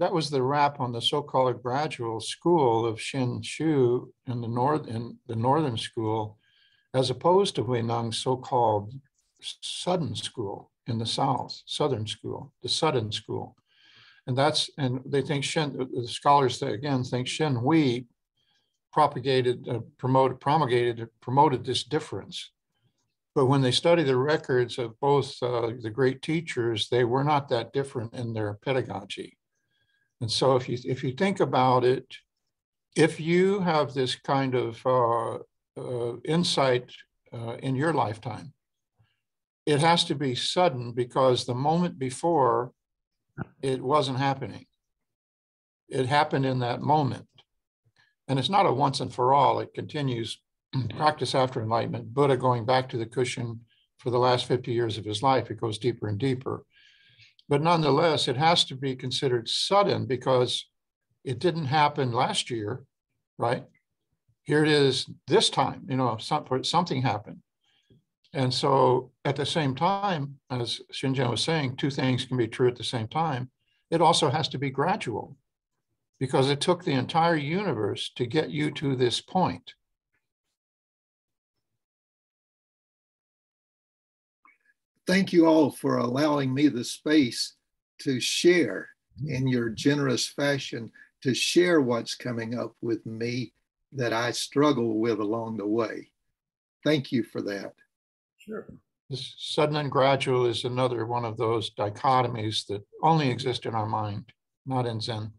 on the so-called gradual school of Shin Shu in the northern school, as opposed to Huineng's so-called sudden school in the southern school, the sudden school. And they think the scholars think Shen Hui promoted this difference. But when they study the records of both the great teachers, they were not that different in their pedagogy. And so if you think about it, if you have this kind of insight in your lifetime, it has to be sudden, because the moment before, it wasn't happening. It happened in that moment. And it's not a once and for all. It continues practice after enlightenment, Buddha going back to the cushion for the last 50 years of his life, it goes deeper and deeper. But nonetheless, it has to be considered sudden because it didn't happen last year, right? Here it is this time, something happened. And so at the same time, as Shinjin was saying, two things can be true at the same time. It also has to be gradual because it took the entire universe to get you to this point. Thank you all for allowing me the space to share in your generous fashion, to share what's coming up with me that I struggle with along the way. Thank you for that. Sure. This sudden and gradual is another one of those dichotomies that only exist in our mind, not in Zen.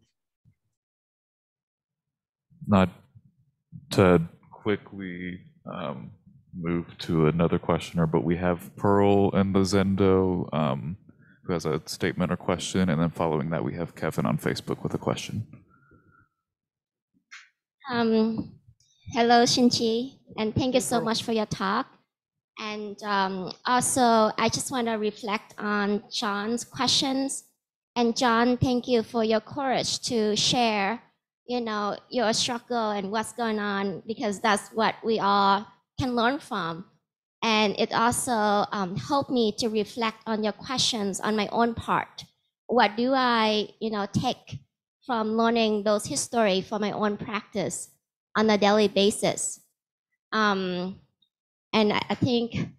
Not to quickly move to another questioner, but we have Pearl and the Zendo who has a statement or question, and then following that we have Kevin on Facebook with a question. Hello, Shinji, and thank you so much for your talk. And also, I just want to reflect on John's questions. And John, thank you for your courage to share, your struggle and what's going on, because that's what we all can learn from. And it also helped me to reflect on your questions on my own part. What do I, take from learning those history for my own practice on a daily basis? And I think,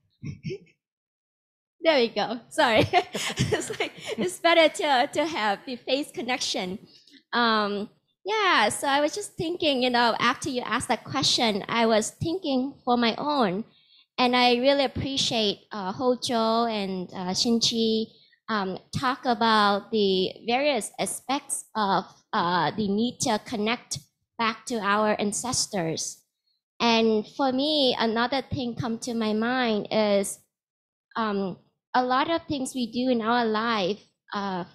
there we go. Sorry, it's better to have the face connection. Yeah, so I was just thinking, after you asked that question, I was thinking for my own, and I really appreciate Hojo and Shinji talk about the various aspects of the need to connect back to our ancestors. And for me, another thing come to my mind is a lot of things we do in our life,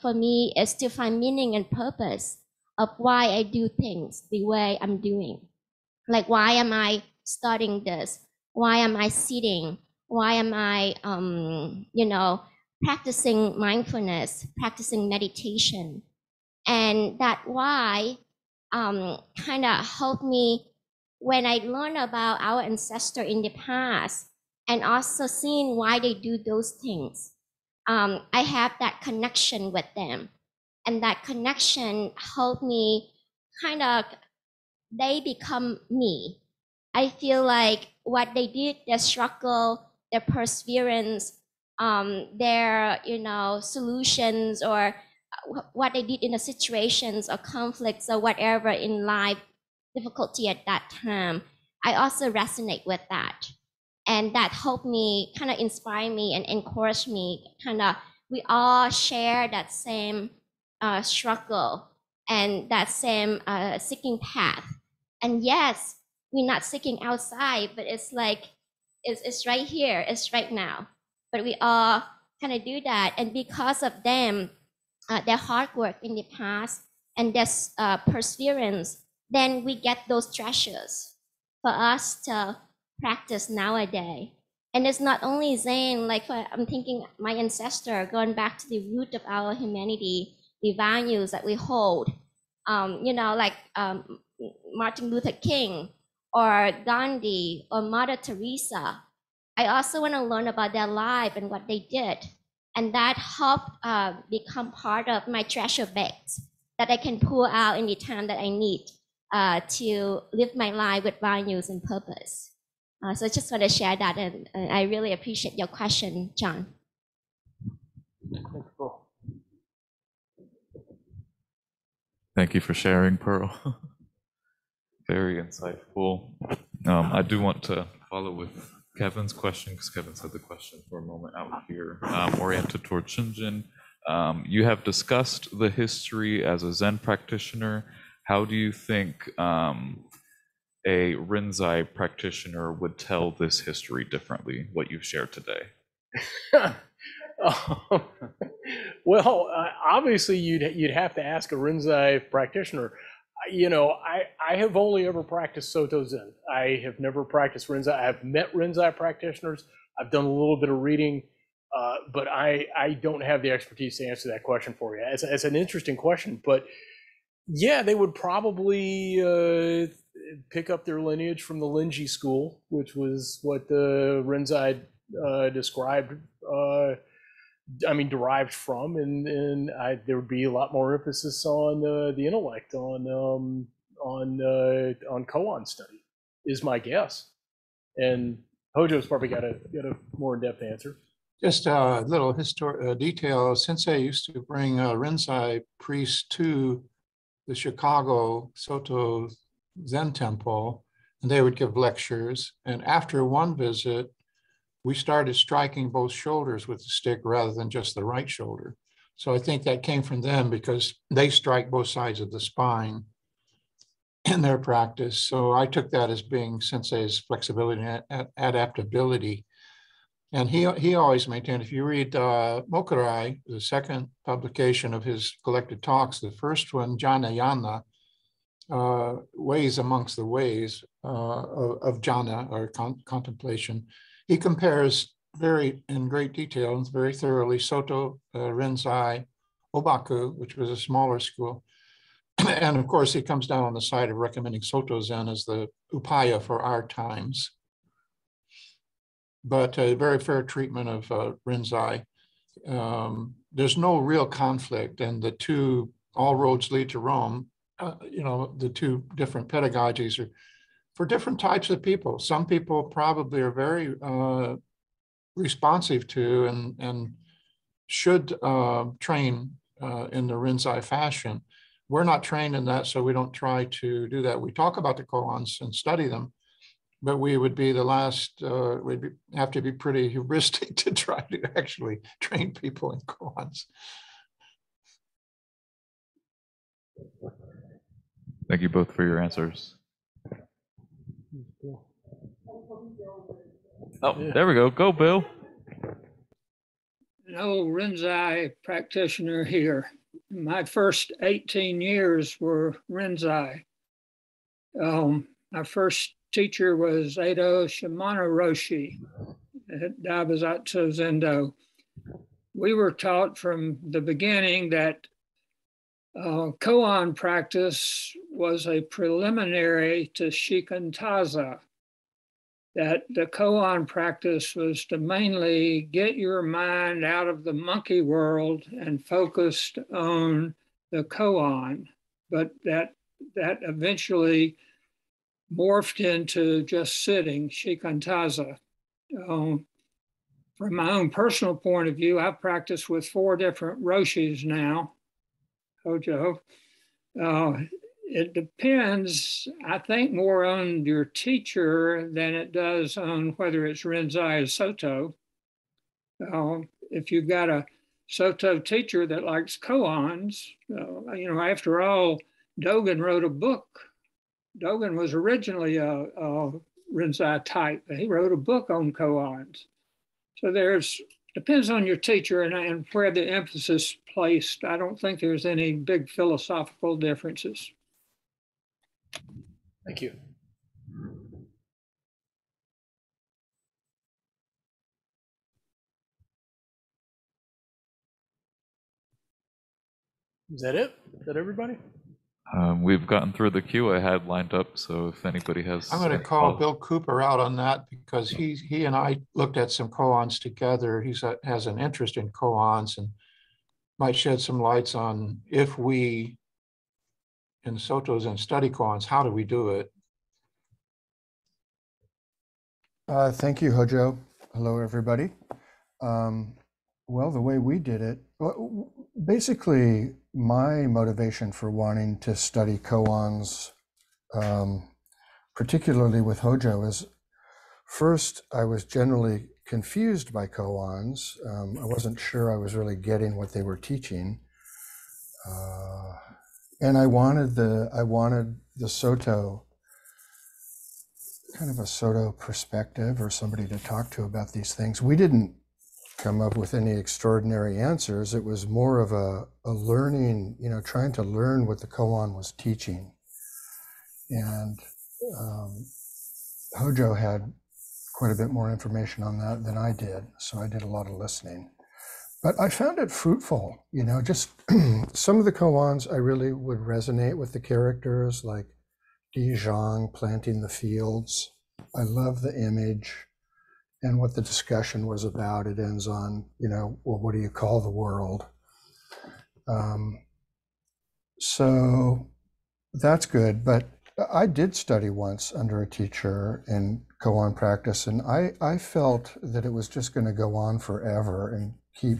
for me, is to find meaning and purpose of why I do things the way I'm doing. Like, why am I studying this? Why am I sitting? Why am I, practicing mindfulness, practicing meditation? And that why kind of helped me when I learned about our ancestor in the past and also seeing why they do those things. I have that connection with them. And that connection helped me they become me. I feel like what they did, their struggle, their perseverance, their, solutions, or what they did in the situations or conflicts or whatever in life, difficulty at that time, I also resonate with that. And that helped me, inspire me and encourage me. We all share that same struggle and that same seeking path. And yes, we're not seeking outside, but it's like, it's right here, it's right now. But we all do that. And because of them, their hard work in the past and their perseverance, then we get those treasures for us to practice nowadays. And it's not only Zen, I'm thinking my ancestor, going back to the root of our humanity, the values that we hold, Martin Luther King or Gandhi or Mother Teresa. I also want to learn about their life and what they did. And that helped become part of my treasure bags that I can pull out any time that I need to live my life with values and purpose. So I just want to share that, and I really appreciate your question, John. Thank you for sharing, Pearl. Very insightful. I do want to follow with Kevin's question, because Kevin's had the question for a moment out here, oriented towards Shinjin. You have discussed the history as a Zen practitioner. How do you think a Rinzai practitioner would tell this history differently, what you've shared today? Well, obviously you'd have to ask a Rinzai practitioner. I have only ever practiced Soto Zen. I have never practiced Rinzai. I have met Rinzai practitioners. I've done a little bit of reading, but I don't have the expertise to answer that question for you. It's an interesting question, but yeah, they would probably pick up their lineage from the Linji school, which was what the Rinzai described. Derived from, and there would be a lot more emphasis on the intellect, on koan study, is my guess. And Hojo's probably got a more in-depth answer. Just a little detail. Sensei used to bring Rinzai priests to the Chicago Soto Zen Temple, and they would give lectures. And after one visit, we started striking both shoulders with the stick rather than just the right shoulder. So I think that came from them because they strike both sides of the spine in their practice. So I took that as being Sensei's flexibility and adaptability. And he always maintained, if you read Mokurai, the second publication of his collected talks, the first one, Jnana, Ways Amongst the Ways of jhana or contemplation, he compares in great detail and very thoroughly Soto, Rinzai, Obaku, which was a smaller school. And of course, he comes down on the side of recommending Soto Zen as the upaya for our times. But a very fair treatment of Rinzai. There's no real conflict, and the two, all roads lead to Rome, the two different pedagogies are for different types of people. Some people probably are very responsive to and should train in the Rinzai fashion. We're not trained in that, so we don't try to do that. We talk about the koans and study them, but we would be the last, have to be pretty hubristic to try to actually train people in koans. Thank you both for your answers. Oh, there we go. Go, Bill. An old Rinzai practitioner here. My first 18 years were Rinzai. My first teacher was Edo Shimano Roshi at Daibazatsu Zendo. We were taught from the beginning that koan practice was a preliminary to shikantaza, that the koan practice was to mainly get your mind out of the monkey world and focused on the koan, but that eventually morphed into just sitting, shikantaza. From my own personal point of view, I've practiced with 4 different roshis now, Hojo. It depends, I think, more on your teacher than it does on whether it's Rinzai or Soto. If you've got a Soto teacher that likes koans, after all, Dogen wrote a book. Dogen was originally a Rinzai type, but he wrote a book on koans. So depends on your teacher and where the emphasis placed. I don't think there's any big philosophical differences. Thank you. Is that it? Is that everybody? We've gotten through the queue I had lined up, so if anybody has... I'm going to call Bill Cooper out on that because he and I looked at some koans together. He has an interest in koans and might shed some lights on if we, in Sotos and study koans, how do we do it? Thank you, Hojo. Hello, everybody. Well, the way we did it, basically my motivation for wanting to study koans, particularly with Hojo, is first, I was generally confused by koans. I wasn't sure I was really getting what they were teaching. And I wanted the Soto, kind of a Soto perspective or somebody to talk to about these things. We didn't come up with any extraordinary answers. It was more of a learning, trying to learn what the koan was teaching. And Hojo had quite a bit more information on that than I did, so I did a lot of listening. But I found it fruitful, you know, just some of the koans I really would resonate with the characters, like Di Zhang planting the fields. I love the image and what the discussion was about. It ends on, you know, well, what do you call the world? So that's good. But I did study once under a teacher in koan practice, and I felt that it was just going to go on forever and keep,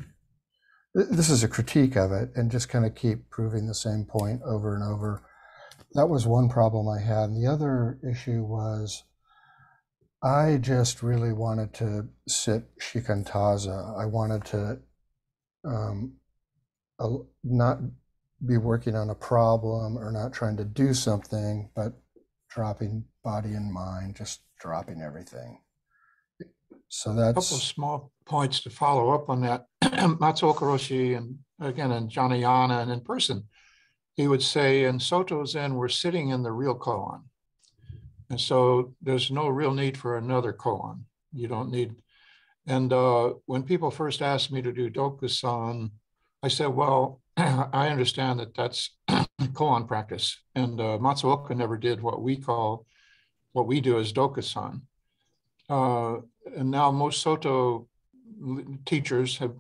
this is a critique of it, and just kind of keep proving the same point over and over. That was one problem I had. And the other issue was I just really wanted to sit shikantaza. I wanted to not be working on a problem or not trying to do something, but dropping body and mind, just dropping everything. So that's a couple of small points to follow up on that. Matsuoka Roshi, and again in Janayana and in person, he would say in Soto Zen, we're sitting in the real koan. And so there's no real need for another koan. You don't need, and when people first asked me to do Dokusan, I said, well, I understand that that's koan practice. And Matsuoka never did what we do as Dokusan. And now most Soto teachers have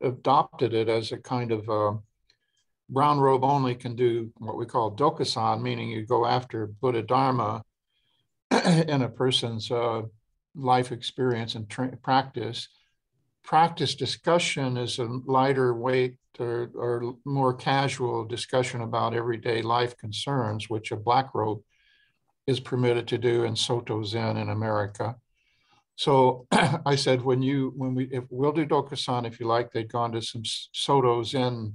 adopted it as a kind of brown robe only can do what we call Dokusan, meaning you go after Buddha Dharma in a person's life experience and practice. Practice discussion is a lighter weight or more casual discussion about everyday life concerns, which a black robe is permitted to do in Soto Zen in America. So I said, if we'll do Dokusan, if you like, they'd gone to some Soto Zen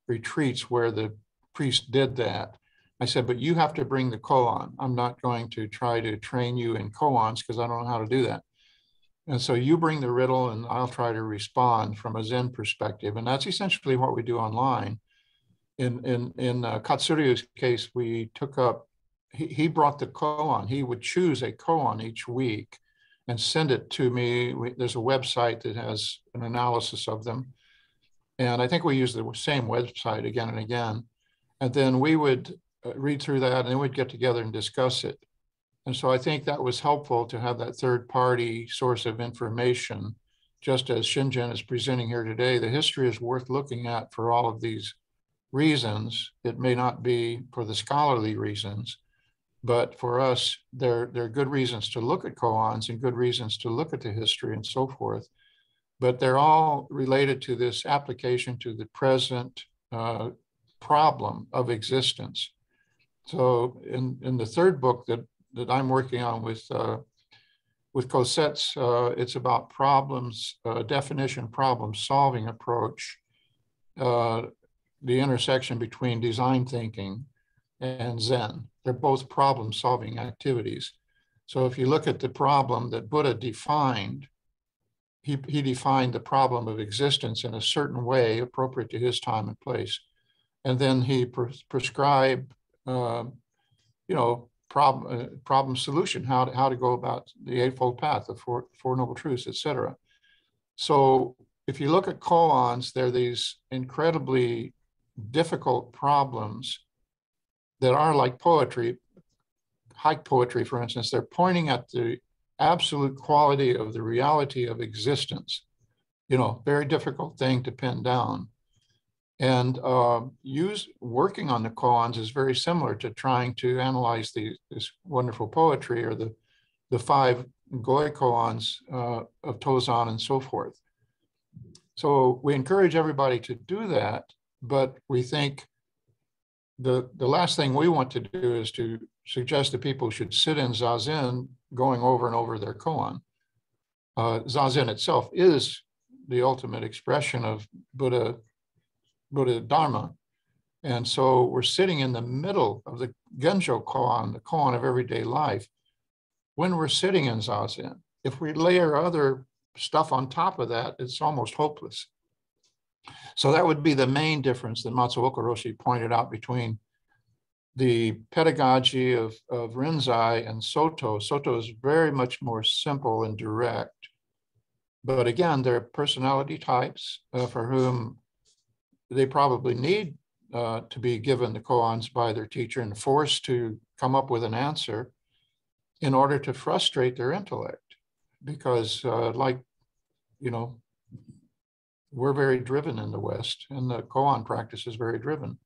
retreats where the priest did that. I said, but you have to bring the koan. I'm not going to try to train you in koans because I don't know how to do that. And so you bring the riddle and I'll try to respond from a Zen perspective. And that's essentially what we do online. In Katsuryu's case, we took up, he brought the koan. He would choose a koan each week and send it to me. There's a website that has an analysis of them. And I think we use the same website again and again. And then we would read through that and then we'd get together and discuss it. And so I think that was helpful to have that third party source of information. Just as Shinjin is presenting here today, the history is worth looking at for all of these reasons. It may not be for the scholarly reasons, but for us, there are good reasons to look at koans and good reasons to look at the history and so forth. But they're all related to this application to the present problem of existence. So in the third book that I'm working on with Cosette's, it's about problems, definition, problem solving approach, the intersection between design thinking and Zen. They're both problem solving activities. So if you look at the problem that Buddha defined, he defined the problem of existence in a certain way appropriate to his time and place. And then he prescribed, problem solution, how to go about the Eightfold Path, the Four Noble Truths, etc. So if you look at koans, they're these incredibly difficult problems that are like poetry, haiku poetry, for instance. They're pointing at the absolute quality of the reality of existence, very difficult thing to pin down. And working on the koans is very similar to trying to analyze this wonderful poetry or the 5 Goi koans of Tozan and so forth. So we encourage everybody to do that, but we think the last thing we want to do is to suggest that people should sit in Zazen going over and over their koan. Zazen itself is the ultimate expression of Buddha Dharma. And so we're sitting in the middle of the Genjo koan, the koan of everyday life, when we're sitting in Zazen. If we layer other stuff on top of that, it's almost hopeless. So that would be the main difference that Matsuoka Roshi pointed out between the pedagogy of Rinzai and Soto. Soto is very much more simple and direct. But again, they're personality types for whom they probably need to be given the koans by their teacher and forced to come up with an answer in order to frustrate their intellect. Because like, you know, we're very driven in the West, and the koan practice is very driven.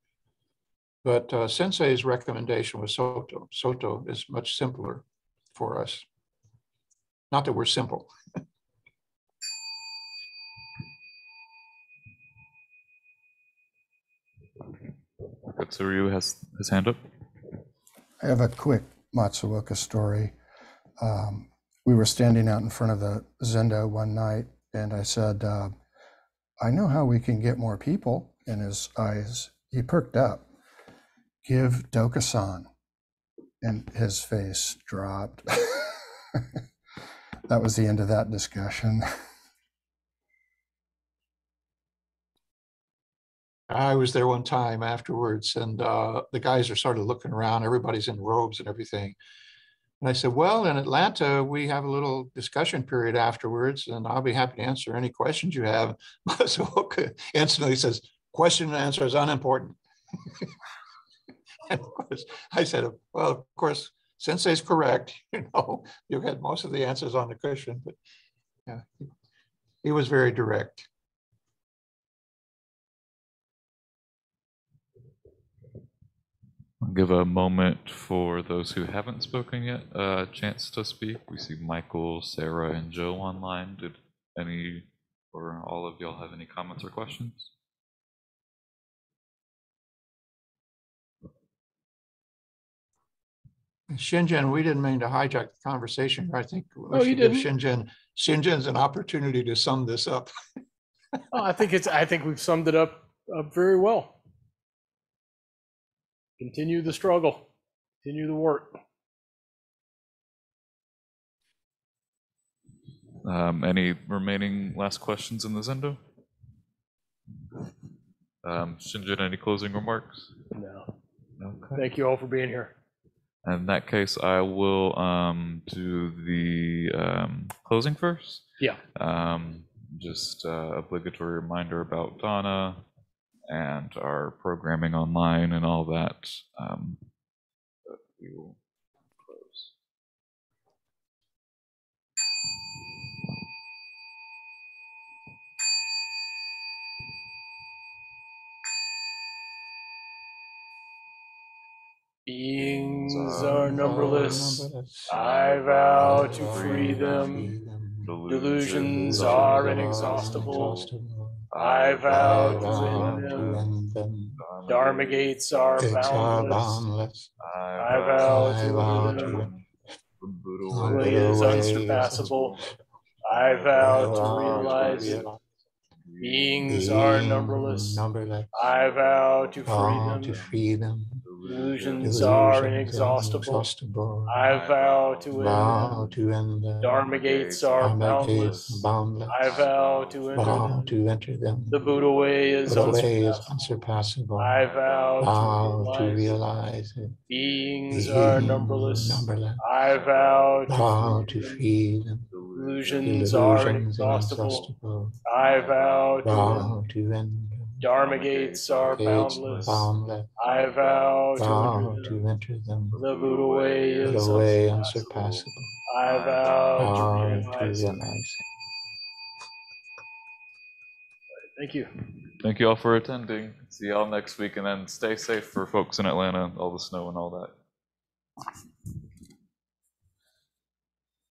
But Sensei's recommendation was Soto. Soto is much simpler for us. Not that we're simple. Katsuryu has his hand up. I have a quick Matsuoka story. We were standing out in front of the Zendo one night, and I said, I know how we can get more people. In his eyes, he perked up. Give Doka-san. And his face dropped. That was the end of that discussion. I was there one time afterwards, and the guys are sort of looking around. Everybody's in robes and everything. And I said, well, in Atlanta, we have a little discussion period afterwards, and I'll be happy to answer any questions you have. Matsuoka instantly says, question and answer is unimportant. And of course, I said, well, of course, Sensei's correct. You know, you had most of the answers on the cushion, but yeah, he was very direct. I'll give a moment for those who haven't spoken yet a chance to speak. We see Michael, Sarah, and Joe online. Did any or all of y'all have any comments or questions? Shinjin, we didn't mean to hijack the conversation. I think we No, should you give didn't. Shinjin's an opportunity to sum this up. Oh, I think we've summed it up very well. Continue the struggle. Continue the work. Any remaining last questions in the Zendo? Shinjin, any closing remarks? No. Okay. Thank you all for being here. In that case, I will do the closing first. Yeah. Just obligatory reminder about Donna and our programming online and all that. But we will close. Beings are numberless. I vow to free them. Delusions are inexhaustible. I vow to end them. Dharma gates are boundless. I vow to end them. The way is unsurpassable. I vow to realize it. Beings are numberless. I vow to free them. Delusions are inexhaustible. I vow to end them. Dharma gates are boundless. I vow to enter them. The Buddha way is unsurpassable. I vow to realize it. Beings are numberless. I vow to free them. Delusions are inexhaustible. I vow to end them. Dharma gates are boundless. I vow to enter them. The Buddha way is unsurpassable. I vow to realize it. Thank you. Thank you all for attending. See y'all next week, and then stay safe for folks in Atlanta, all the snow and all that.